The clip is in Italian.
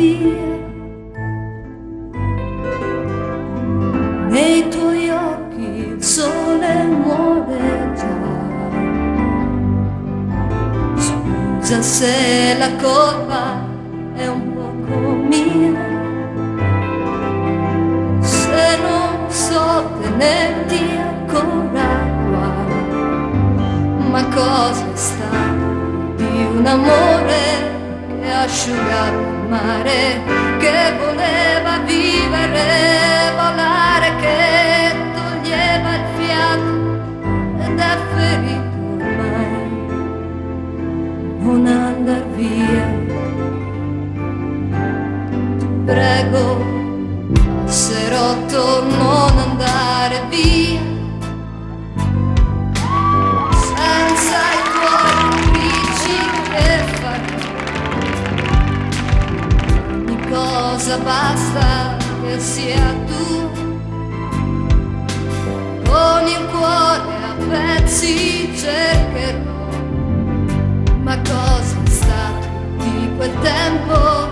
via. Nei tuoi occhi il sole muore già. Scusa se la colpa è un poco mia, se non so tenerti ancora qua. Ma cosa è stato di un amore che asciugava il mare, che voleva vivere, volare, che toglieva il fiato ed è ferito ormai. Non andar via, ti prego, passerotto, non andare via senza i tuoi capricci che farò. Ogni cosa basta che sia tu, con il cuore a pezzi cercherò. Ma cosa è stato di quel tempo